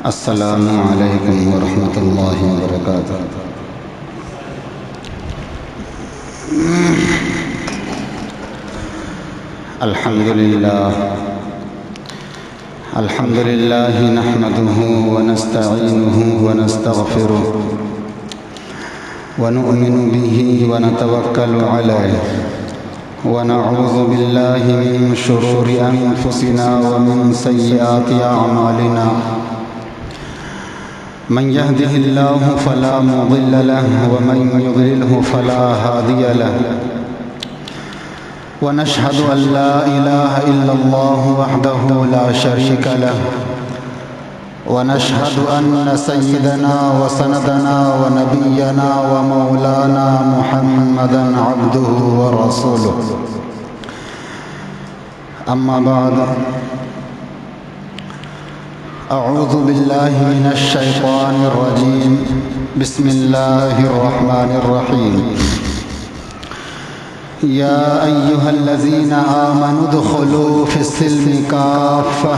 السلام علیکم ورحمۃ اللہ وبرکاتہ۔ الحمد للہ نحمده ونستعینه ونستغفره ونؤمن به ونتوکل علیہ ونعوذ باللہ من شرور انفسنا ومن سیئات اعمالنا، من يهده الله فلا مضل له ومن يضلله فلا هادي له، ونشهد أن لا إله إلا الله وحده لا شريك له، ونشهد أن سيدنا وسندنا ونبينا ومولانا محمدا عبده ورسوله. أما بعد، أعوذ بالله من الشيطان الرجيم، بسم الله الرحمن الرحيم. يا أيها الذين آمنوا ادخلوا في السلم كافة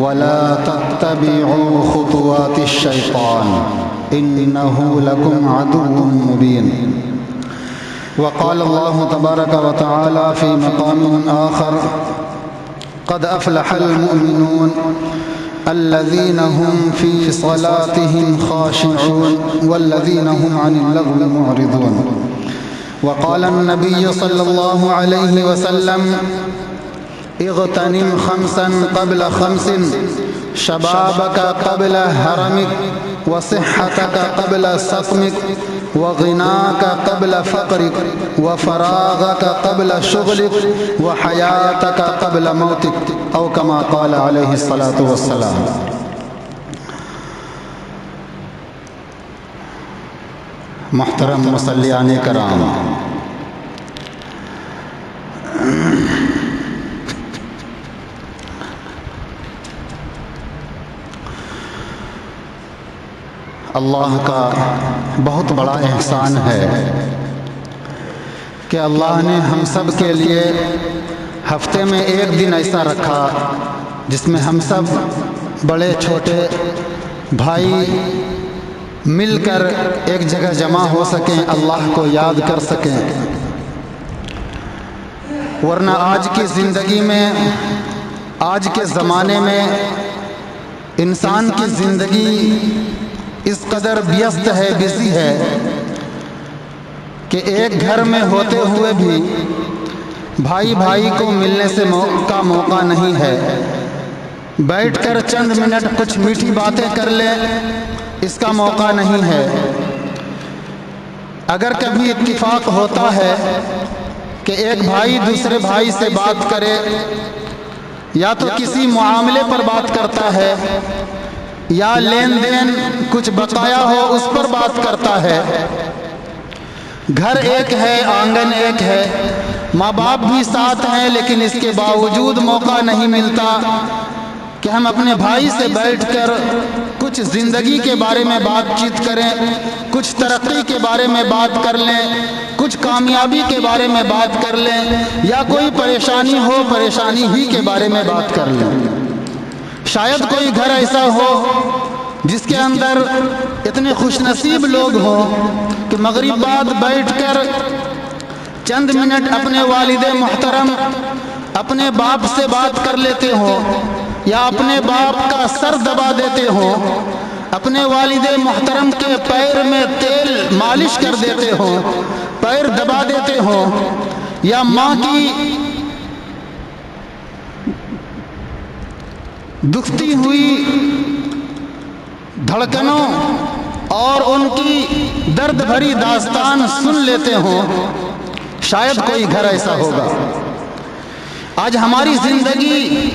ولا تتبعوا خطوات الشيطان إنه لكم عدو مبين. وقال الله تبارك وتعالى في مقام آخر: قد أفلح المؤمنون الذين هم في صلاتهم خاشعون والذين هم عن اللغو معرضون. وقال النبي صلى الله عليه وسلم: اغتنم خمسا قبل خمس، شبابك قبل هرمك، وصحتك قبل سقمك، وغناك قبل فقرك، وفراغك قبل شغلك، وحياتك قبل موتك، أو كما قال عليه الصلاة والسلام. محترم مصلیان کرام، اللہ کا بہت بڑا احسان ہے کہ اللہ نے ہم سب کے لیے ہفتے میں ایک دن ایسا رکھا جس میں ہم سب بڑے چھوٹے بھائی مل کر ایک جگہ جمع ہو سکیں، اللہ کو یاد کر سکیں. ورنہ آج کی زندگی میں، آج کے زمانے میں انسان کی زندگی اس قدر ویست ہے، بزی ہے کہ ایک گھر میں ہوتے ہوئے بھی بھائی بھائی کو ملنے سے کا موقع نہیں ہے. بیٹھ کر چند منٹ کچھ میٹھی باتیں کر لیں، اس کا موقع نہیں ہے. اگر کبھی اتفاق ہوتا ہے کہ ایک بھائی دوسرے بھائی سے بات کرے، یا تو کسی معاملے پر بات کرتا ہے، یا لین دین کچھ بقایا ہو اس پر بات کرتا ہے. گھر ایک ہے، آنگن ایک ہے، ماں باپ بھی ساتھ ہیں، لیکن اس کے باوجود موقع نہیں ملتا کہ ہم اپنے بھائی سے بیٹھ کر کچھ زندگی کے بارے میں بات چیت کریں، کچھ ترقی کے بارے میں بات کر لیں، کچھ کامیابی کے بارے میں بات کر لیں، یا کوئی پریشانی ہو پریشانی ہی کے بارے میں بات کر لیں. شاید کوئی گھر ایسا ہو جس کے اندر اتنے خوش نصیب لوگ ہوں کہ مغرب بعد بیٹھ کر چند منٹ اپنے والد محترم اپنے باپ سے بات کر لیتے ہوں، یا اپنے باپ کا سر دبا دیتے ہوں، اپنے والد محترم کے پیر میں تیل مالش کر دیتے ہوں، پیر دبا دیتے ہوں، یا ماں کی دکھتی ہوئی دھڑکنوں اور ان کی درد بھری داستان سن لیتے ہوں. شاید کوئی گھر ایسا ہوگا. آج ہماری زندگی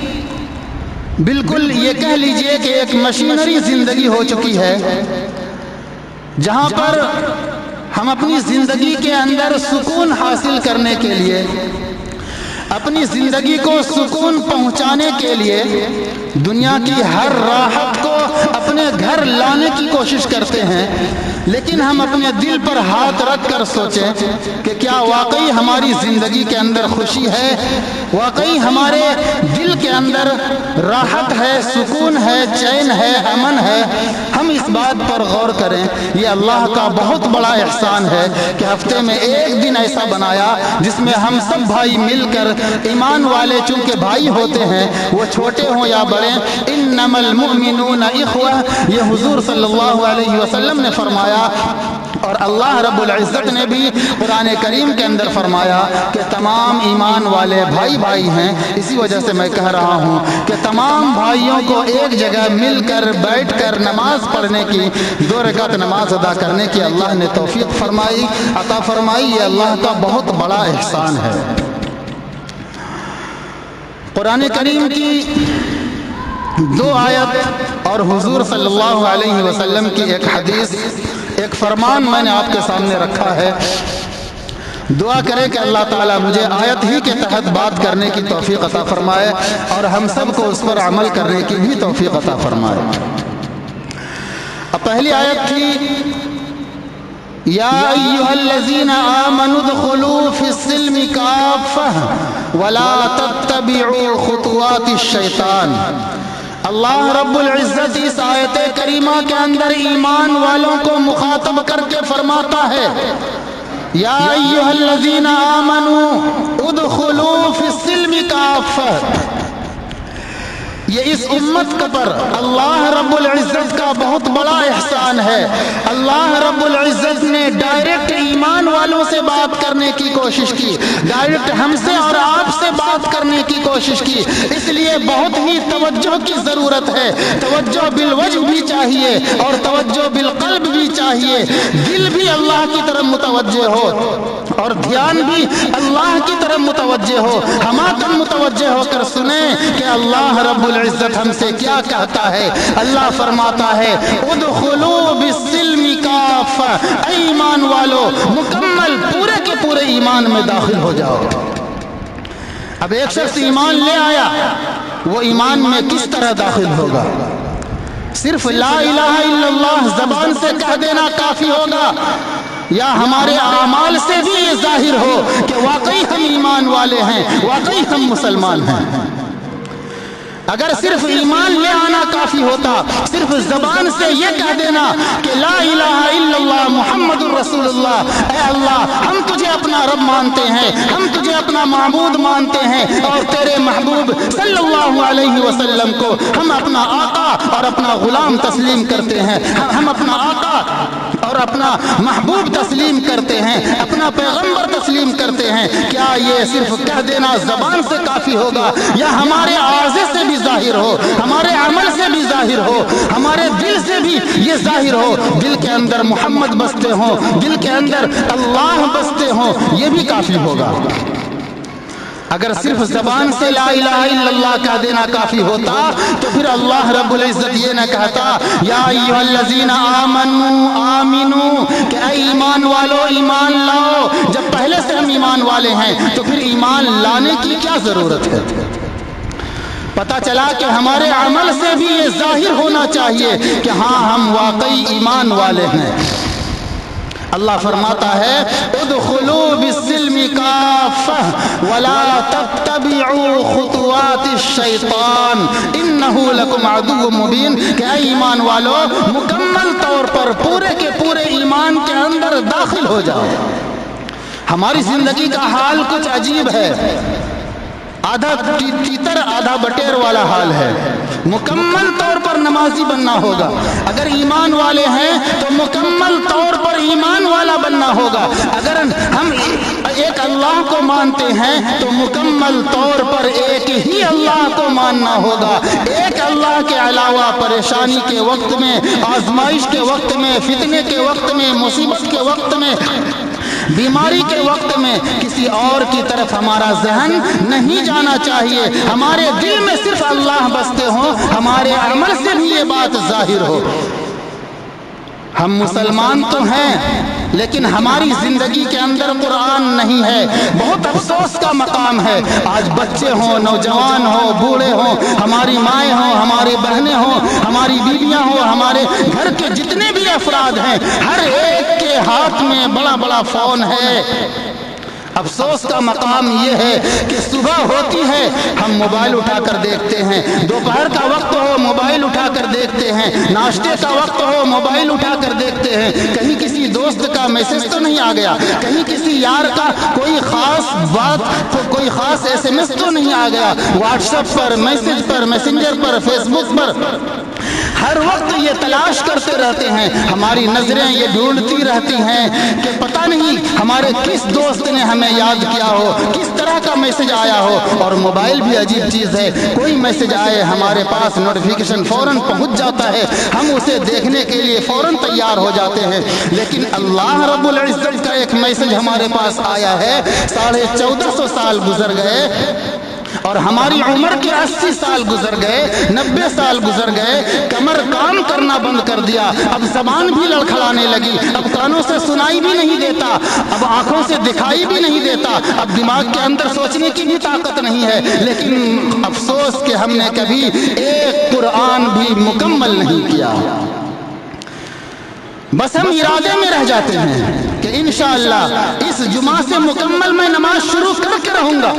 بالکل یہ کہہ لیجئے کہ ایک مشینری زندگی ہو چکی ہے، جہاں پر ہم اپنی زندگی کے اندر سکون حاصل کرنے کے لیے اپنی زندگی کو سکون پہنچانے کے لیے دنیا کی ہر راحت کو اپنے گھر لانے کی کوشش کرتے ہیں، لیکن ہم اپنے دل پر ہاتھ رکھ کر سوچیں کہ کیا واقعی ہماری زندگی کے اندر خوشی ہے، واقعی ہمارے دل کے اندر راحت ہے، سکون ہے، چین ہے، امن ہے؟ ہم اس بات پر غور کریں۔ یہ اللہ کا بہت بڑا احسان ہے کہ ہفتے میں ایک دن ایسا بنایا جس میں ہم سب بھائی مل کر، ایمان والے چونکہ بھائی ہوتے ہیں، وہ چھوٹے ہوں یا بڑے، انما المؤمنون اخوہ، یہ حضور صلی اللہ علیہ وسلم نے فرمایا، اور اللہ رب العزت نے بھی قرآن کریم کے اندر فرمایا کہ تمام ایمان والے بھائی بھائی ہیں۔ اسی وجہ سے میں کہہ رہا ہوں کہ تمام بھائیوں کو ایک جگہ مل کر بیٹھ کر نماز پڑھنے کی، 2 رکعت نماز ادا کرنے کی اللہ نے توفیق فرمائی، عطا فرمائی۔ یہ اللہ کا بہت بڑا احسان ہے۔ قرآن کریم کی 2 آیت اور حضور صلی اللہ علیہ وسلم کی ایک حدیث، ایک فرمان میں نے آپ کے سامنے رکھا ہے۔ دعا کرے کہ اللہ تعالیٰ مجھے آیت ہی کے تحت بات کرنے کی توفیق عطا فرمائے اور ہم سب کو اس پر عمل کرنے کی بھی توفیق عطا فرمائے۔ اب پہلی آیت تھی، یا ایھا الذین آمنوا ادخلوا فی السلم کافۃ ولا تتبعوا خطوات الشیطان۔ اللہ رب العزت اس آیت کریمہ کے اندر ایمان والوں کو مخاطب کر کے فرماتا ہے، یا ایھا الذین آمنوا ادخلوا فی السلم کافۃ۔ یہ اس امت پر اللہ رب العزت کا بہت بڑا احسان ہے۔ اللہ رب العزت نے ڈائریکٹ ایمان والوں سے بات کرنے کی کوشش کی، ڈائریکٹ ہم سے اور آپ سے بات کرنے کی کوشش کی، اس لیے بہت ہی توجہ کی ضرورت ہے۔ توجہ بالوجہ بھی چاہیے اور توجہ بالقلب بھی چاہیے، دل بھی اللہ کی طرف متوجہ ہو اور دھیان بھی اللہ کی طرف متوجہ ہو، ہماتم متوجہ ہو کر سنیں کہ اللہ رب العزت ہم سے کیا کہتا ہے۔ اللہ فرماتا ہے، ادخلوا بالسلم کافۃ، اے ایمان والو مکمل پورے کے پورے ایمان میں داخل ہو جاؤ۔ اب ایک شخص ایمان لے آیا، وہ ایمان میں کس طرح داخل ہوگا؟ صرف لا الہ الا اللہ زبان سے کہہ دینا کافی ہوگا، یا ہمارے اعمال سے بھی یہ ظاہر ہو کہ واقعی ہم ایمان والے ہیں، واقعی ہم مسلمان ہیں؟ اگر صرف ایمان لے آنا کافی ہوتا، صرف زبان سے یہ کہہ دینا کہ لا الہ الا اللہ محمد الرسول اللہ، اے اللہ ہم تجھے اپنا رب مانتے ہیں، ہم تجھے اپنا معبود مانتے ہیں، اور تیرے محبوب صلی اللہ علیہ وسلم کو ہم اپنا آقا اور اپنا غلام تسلیم کرتے ہیں، ہم اپنا آقا اور اپنا محبوب تسلیم کرتے ہیں، اپنا پیغمبر تسلیم کرتے ہیں، کیا یہ صرف کہہ دینا زبان سے کافی ہوگا، یا ہمارے اعضاء سے بھی ظاہر ہو، ہمارے عمل سے بھی ظاہر ہو، ہمارے دل سے بھی یہ ظاہر ہو، دل کے اندر محمد بستے ہوں، دل کے اندر اللہ بستے ہوں، یہ بھی کافی ہوگا؟ اگر صرف زبان سے لا الہ الا اللہ کہہ دینا کافی ہوتا تو پھر اللہ رب العزت یہ نہ کہتا، یا ایھا الذین آمنوا آمنوا، کہ اے ایمان والو ایمان لاؤ۔ جب پہلے سے ہم ایمان والے ہیں تو پھر ایمان لانے کی کیا ضرورت ہے؟ پتہ چلا کہ ہمارے عمل سے بھی یہ ظاہر ہونا چاہیے کہ ہاں ہم واقعی ایمان والے ہیں۔ اللہ فرماتا ہے، ادخلوا بالسلم کافۃ ولا تتبعوا خطوات الشیطان انہ لکم عدو مبین، کہ اے ایمان والو مکمل طور پر پورے کے پورے ایمان کے اندر داخل ہو جاؤ۔ ہماری زندگی کا حال کچھ عجیب ہے، آدھا تیتر آدھا بٹیر والا حال ہے۔ مکمل طور پر نمازی بننا ہوگا، اگر ایمان والے ہیں تو مکمل طور پر ایمان والا بننا ہوگا۔ اگر ہم ایک اللہ کو مانتے ہیں تو مکمل طور پر ایک ہی اللہ کو ماننا ہوگا۔ ایک اللہ کے علاوہ پریشانی کے وقت میں، آزمائش کے وقت میں، فتنے کے وقت میں، مصیبت کے وقت میں، بیماری کے وقت میں کسی اور کی طرف ہمارا ذہن نہیں جانا چاہیے۔ ہمارے دل میں صرف اللہ بستے ہوں، ہمارے عمل سے بھی یہ بات ظاہر ہو۔ ہم مسلمان تو ہیں لیکن ہماری زندگی کے اندر قرآن نہیں ہے۔ بہت افسوس کا مقام ہے، آج بچے ہوں، نوجوان ہوں، بوڑھے ہوں، ہماری مائیں ہوں، ہماری بہنیں ہوں، ہماری بیویاں ہوں، ہمارے گھر کے جتنے بھی افراد ہیں، ہر ایک کے ہاتھ میں بڑا بڑا فون ہے۔ افسوس کا مقام یہ ہے کہ صبح ہوتی ہے ہم موبائل اٹھا کر دیکھتے ہیں، دوپہر کا وقت ہو موبائل اٹھا کر دیکھتے ہیں، ناشتے کا وقت ہو موبائل اٹھا کر دیکھتے ہیں، کہیں کسی دوست کا میسج تو نہیں آ گیا، کہیں کسی یار کا کوئی خاص بات، کوئی خاص ایس ایم ایس تو نہیں آ گیا، واٹس ایپ پر، میسج پر، میسنجر پر، فیس بک پر ہر وقت یہ تلاش کرتے رہتے ہیں، ہماری نظریں یہ ڈھونڈتی رہتی ہیں کہ پتہ نہیں ہمارے کس دوست نے ہمیں یاد کیا ہو، کس طرح کا میسج آیا ہو۔ اور موبائل بھی عجیب چیز ہے، کوئی میسج آئے ہمارے پاس نوٹیفیکیشن فوراً پہنچ جاتا ہے، ہم اسے دیکھنے کے لیے فوراً تیار ہو جاتے ہیں، لیکن اللہ رب العزت کا ایک میسج ہمارے پاس آیا ہے، 1450 سال گزر گئے اور ہماری عمر کے 80 سال گزر گئے، 90 سال گزر گئے، کمر کام کرنا بند کر دیا، اب زبان بھی لڑکھڑانے لگی، اب کانوں سے سنائی بھی نہیں دیتا، اب آنکھوں سے دکھائی بھی نہیں دیتا، اب دماغ کے اندر سوچنے کی بھی طاقت نہیں ہے، لیکن افسوس کہ ہم نے کبھی ایک قرآن بھی مکمل نہیں کیا۔ بس ہم ارادے میں رہ جاتے ہیں کہ انشاءاللہ اس جمعہ سے مکمل میں نماز شروع کر کے رہوں گا،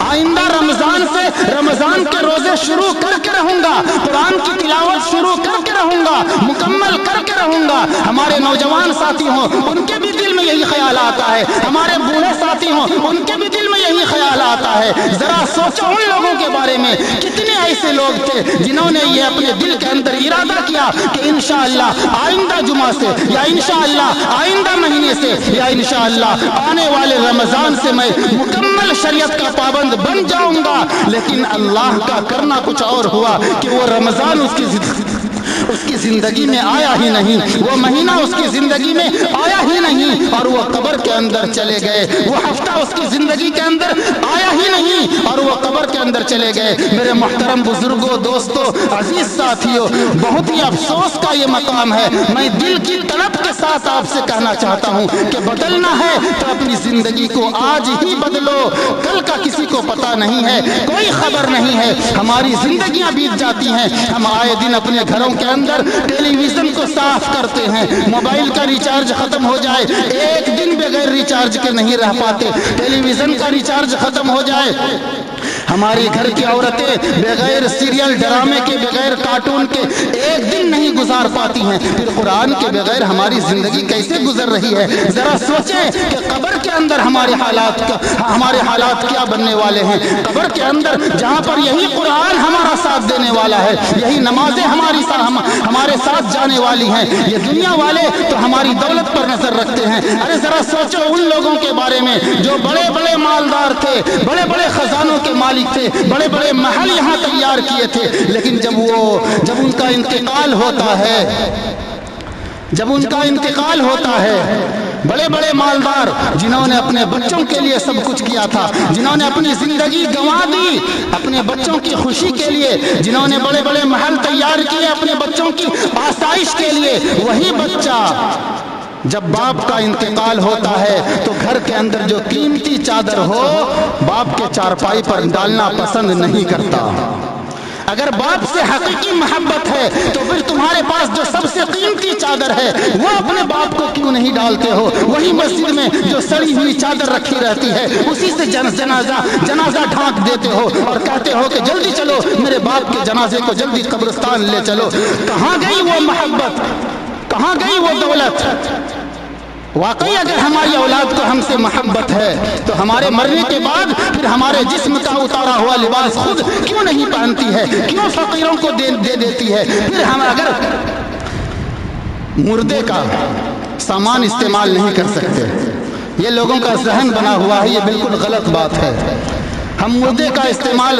آئندہ رمضان سے رمضان کے روزے شروع کر کے رہوں گا، قرآن کی تلاوت شروع کر کے رہوں گا، مکمل کر کے رہوں گا۔ ہمارے نوجوان ساتھی ہوں ان کے بھی دل میں یہی خیال آتا ہے، ہمارے بوڑھے ساتھی ہوں ان کے بھی دل میں یہی خیال آتا ہے۔ ذرا سوچو ان لوگوں کے بارے میں، کتنے ایسے لوگ تھے جنہوں نے یہ اپنے دل کے اندر ارادہ کیا کہ انشاءاللہ آئندہ جمعہ سے یا انشاءاللہ آئندہ مہینے سے یا انشاءاللہ آنے والے رمضان سے میں مکمل شریعت کا پابند بن جاؤں گا، لیکن اللہ کا کرنا کچھ اور ہوا کہ وہ رمضان اس کی زندگی میں آیا ہی نہیں، وہ مہینہ اس کی زندگی میں آیا ہی نہیں، اور وہ قبر کے اندر چلے گئے، وہ ہفتہ اس کی زندگی کے اندر آیا ہی نہیں اور وہ قبر کے اندر چلے گئے۔ میرے محترم بزرگوں، دوستوں، عزیز ساتھیوں، بہت ہی افسوس کا یہ مقام ہے۔ میں دل کی طلب کے ساتھ آپ سے کہنا چاہتا ہوں کہ بدلنا ہے تو اپنی زندگی کو آج ہی بدلو، کل کا کسی کو پتہ نہیں ہے، کوئی خبر نہیں ہے، ہماری زندگیاں بیت جاتی ہیں، ہم آئے دن اپنے گھروں کے اندر ٹیلی ویژن کو صاف کرتے ہیں، موبائل کا ریچارج ختم ہو جائے ایک دن بغیر ریچارج کے نہیں رہ پاتے، ٹیلی ویژن کا ریچارج ختم ہو جائے ہماری گھر کی عورتیں بغیر سیریل ڈرامے کے، بغیر کارٹون کے ایک دن نہیں گزار پاتی ہیں، پھر قرآن کے بغیر ہماری زندگی کیسے گزر رہی ہے؟ ذرا سوچیں کہ قبر کے اندر ہمارے حالات کیا بننے والے ہیں۔ قبر کے اندر جہاں پر یہی قرآن ہمارا ساتھ دینے والا ہے، یہی نمازیں ہمارے ساتھ جانے والی ہیں، یہ دنیا والے تو ہماری دولت پر نظر رکھتے ہیں۔ ارے ذرا سوچو ان لوگوں کے بارے میں جو بڑے بڑے مالدار تھے، بڑے بڑے خزانوں کے مالک تھے، بڑے بڑے محل یہاں تیار کیے تھے، لیکن جب ان کا انتقال ہوتا ہے بڑے بڑے مالدار جنہوں نے اپنے بچوں کے لیے سب کچھ کیا تھا، جنہوں نے اپنی زندگی گنوا دی اپنے بچوں کی خوشی کے لیے، جنہوں نے بڑے بڑے محل تیار کیے اپنے بچوں کی آسائش کے لیے، وہی بچہ جب باپ کا انتقال ہوتا ہے تو گھر کے اندر جو قیمتی چادر ہو باپ کے چارپائی پر ڈالنا پسند نہیں کرتا۔ اگر باپ سے حقیقی محبت ہے تو پھر تمہارے پاس جو سب سے قیمتی چادر ہے وہ اپنے باپ کو کیوں نہیں ڈالتے ہو؟ وہی مسجد میں جو سڑی ہوئی چادر رکھی رہتی ہے اسی سے جنازہ ڈھانک دیتے ہو اور کہتے ہو کہ جلدی چلو میرے باپ کے جنازے کو جلدی قبرستان لے چلو۔ کہاں گئی وہ محبت؟ کہاں گئی وہ دولت؟ واقعی اگر ہماری اولاد کو ہم سے محبت ہے تو ہمارے مرنے کے بعد پھر ہمارے جسم کا اتارا ہوا لباس خود کیوں نہیں پہنتی ہے؟ کیوں فقیروں کو دے دیتی ہے؟ پھر ہم اگر مردے کا سامان استعمال نہیں کر سکتے، یہ لوگوں کا ذہن بنا ہوا ہے، یہ بالکل غلط بات ہے۔ ہم مردے کا استعمال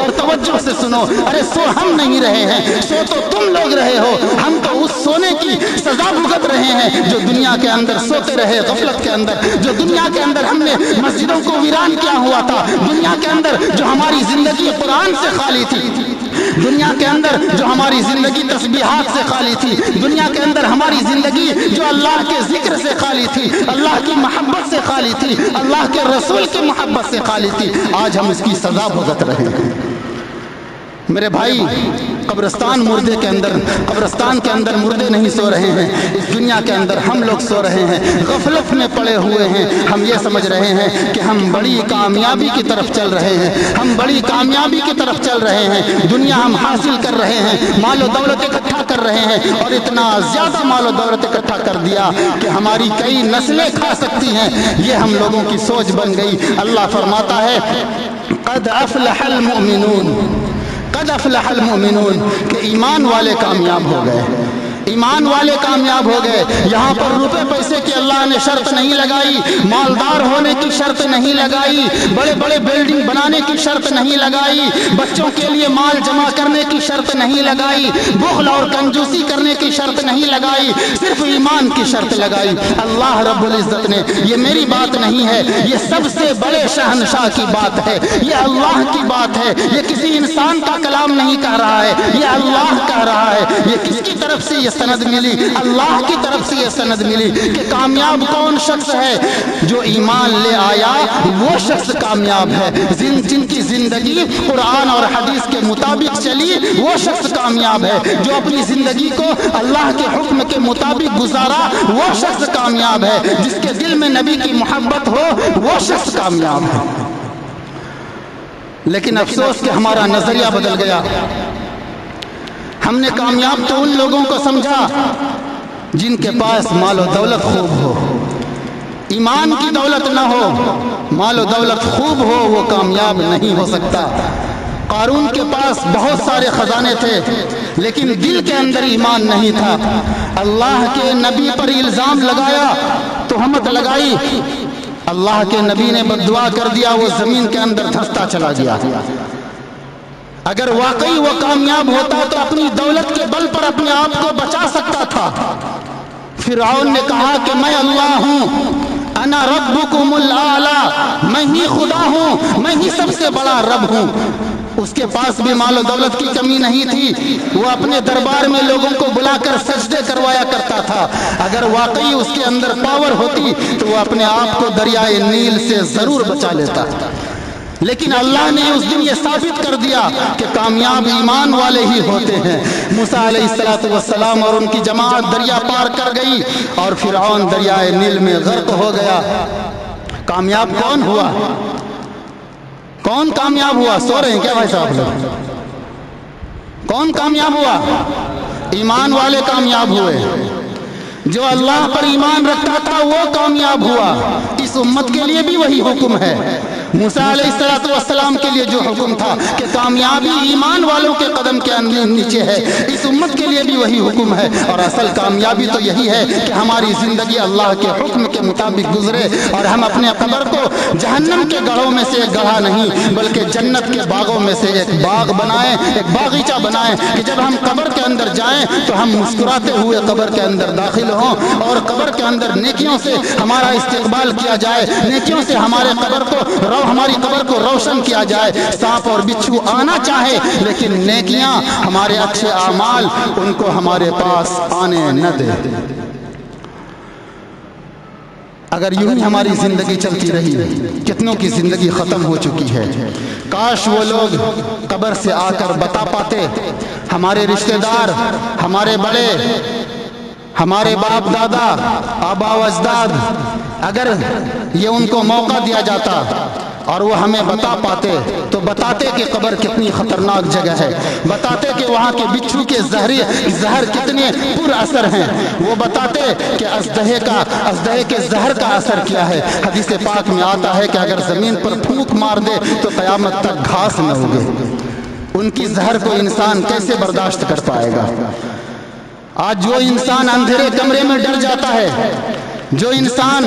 اور توجہ سے سنو. ارے سو ہم نہیں رہے ہیں, سو تو تم لوگ رہے ہو. ہم تو اس سونے کی سزا بھگت رہے ہیں جو دنیا کے اندر سوتے رہے غفلت کے اندر, جو دنیا کے اندر ہم نے مسجدوں کو ویران کیا ہوا تھا, دنیا کے اندر جو ہماری زندگی قرآن سے خالی تھی, دنیا کے اندر جو ہماری زندگی تسبیحات سے خالی تھی, دنیا کے اندر ہماری زندگی جو اللہ کے ذکر سے خالی تھی, اللہ کی محبت سے خالی تھی, اللہ کے رسول کی محبت سے خالی تھی, آج ہم اس کی سزا بھگت رہے ہیں. میرے بھائی, قبرستان مردے کے اندر, قبرستان کے اندر مردے نہیں سو رہے ہیں, اس دنیا کے اندر ہم لوگ سو رہے ہیں, غفلت میں پڑے ہوئے ہیں. ہم یہ سمجھ رہے ہیں کہ ہم بڑی کامیابی کی طرف چل رہے ہیں, ہم بڑی کامیابی کی طرف چل رہے ہیں, دنیا ہم حاصل کر رہے ہیں, مال و دولت اکٹھا کر رہے ہیں, اور اتنا زیادہ مال و دولت اکٹھا کر دیا کہ ہماری کئی نسلیں کھا سکتی ہیں. یہ ہم لوگوں کی سوچ بن گئی. اللہ فرماتا ہے قد افلح المؤمنون, قد افلح المؤمنون, کہ ایمان والے کامیاب ہو گئے, ایمان والے کامیاب ہو گئے. یہاں پر روپے پیسے کی اللہ نے شرط نہیں لگائی, مالدار ہونے کی شرط نہیں لگائی, بڑے بڑے بلڈنگ بنانے کی شرط نہیں لگائی, بچوں کے لیے مال جمع کرنے کی شرط نہیں لگائی, بخل اور کنجوسی کرنے کی شرط نہیں لگائی, صرف ایمان کی شرط لگائی. اللہ رب العزت نے, یہ میری بات نہیں ہے, یہ سب سے بڑے شہنشاہ کی بات ہے, یہ اللہ کی بات ہے, یہ کسی انسان کا کلام نہیں کہہ رہا ہے, یہ اللہ کہہ رہا ہے. یہ کس کی طرف سے یہ سند ملی؟ اللہ کی طرف سے یہ سند ملی کہ کامیاب کون شخص ہے؟ جو ایمان لے آیا وہ شخص کامیاب ہے. جن کی زندگی قرآن اور حدیث کے مطابق چلی وہ شخص کامیاب ہے. جو اپنی زندگی کو اللہ کے حکم کے مطابق گزارا وہ شخص کامیاب ہے. جس کے دل میں نبی کی محبت ہو وہ شخص کامیاب ہے. لیکن افسوس کہ ہمارا نظریہ بدل گیا. ہم نے کامیاب تو ان لوگوں کو سمجھا جن کے پاس مال و دولت خوب ہو, ایمان کی دولت نہ ہو, مال و دولت خوب ہو, وہ کامیاب نہیں ہو سکتا. قارون کے پاس بہت سارے خزانے تھے لیکن دل کے اندر ایمان نہیں تھا. اللہ کے نبی پر الزام لگایا, تہمت لگائی, اللہ کے نبی نے بددعا کر دیا, وہ زمین کے اندر دھستا چلا گیا. اگر واقعی وہ کامیاب ہوتا تو اپنی دولت کے بل پر اپنے آپ کو بچا سکتا تھا. فرعون نے کہا کہ میں اللہ ہوں, انا ربکم الاعلی, میں ہی خدا ہوں, میں ہی سب سے بڑا رب ہوں. اس کے پاس بھی مال و دولت کی کمی نہیں تھی, وہ اپنے دربار میں لوگوں کو بلا کر سجدے کروایا کرتا تھا. اگر واقعی اس کے اندر پاور ہوتی تو وہ اپنے آپ کو دریائے نیل سے ضرور بچا لیتا. لیکن اللہ نے اس دن یہ ثابت کر دیا کہ کامیاب ایمان والے ہی ہوتے ہیں. موسیٰ علیہ السلام اور ان کی جماعت دریا پار کر گئی اور فرعون دریائے نیل میں غرق ہو گیا. کامیاب کون ہوا؟ کون کامیاب ہوا؟ سو رہے ہیں کیا بھائی صاحب لوگ؟ کون کامیاب ہوا؟ ایمان والے کامیاب ہوئے. جو اللہ پر ایمان رکھتا تھا وہ کامیاب ہوا. اس امت کے لیے بھی وہی حکم ہے. موسیٰ علیہ السلام کے لیے جو حکم تھا کہ کامیابی ایمان والوں کے قدم کے نیچے ہے, اس امت کے لیے بھی وہی حکم ہے. اور اصل کامیابی تو یہی ہے کہ ہماری زندگی اللہ کے حکم کے مطابق گزرے اور ہم اپنے قبر کو جہنم کے گڑھوں میں سے ایک گڑھا نہیں بلکہ جنت کے باغوں میں سے ایک باغ بنائیں, ایک باغیچہ بنائیں کہ جب ہم قبر کے اندر جائیں تو ہم مسکراتے ہوئے قبر کے اندر داخل ہوں اور قبر کے اندر نیکیوں سے ہمارا استقبال کیا جائے, نیکیوں سے ہماری قبر کو روشن کیا جائے. سانپ اور بچھو آنا چاہے لیکن نیکیاں, ہمارے اچھے اعمال ان کو ہمارے پاس آنے نہ دے. اگر یوں ہی ہماری زندگی چلتی رہی, کتنوں کی زندگی ختم ہو چکی ہے. کاش وہ لوگ قبر سے آ کر بتا پاتے, ہمارے رشتہ دار, ہمارے بڑے, ہمارے باپ دادا, آبا و اجداد, اگر یہ ان کو موقع دیا جاتا اور وہ ہمیں بتا پاتے تو بتاتے کہ قبر کتنی خطرناک جگہ ہے, بتاتے کہ وہاں کے بچھو کے زہر کتنے پر اثر ہیں, وہ بتاتے کہ ازدہے کے زہر کا اثر کیا ہے. حدیث پاک میں آتا ہے کہ اگر زمین پر پھونک مار دے تو قیامت تک گھاس نہ اگے. ان کی زہر کو انسان کیسے برداشت کر پائے گا؟ آج جو انسان اندھیرے کمرے میں ڈر جاتا ہے, جو انسان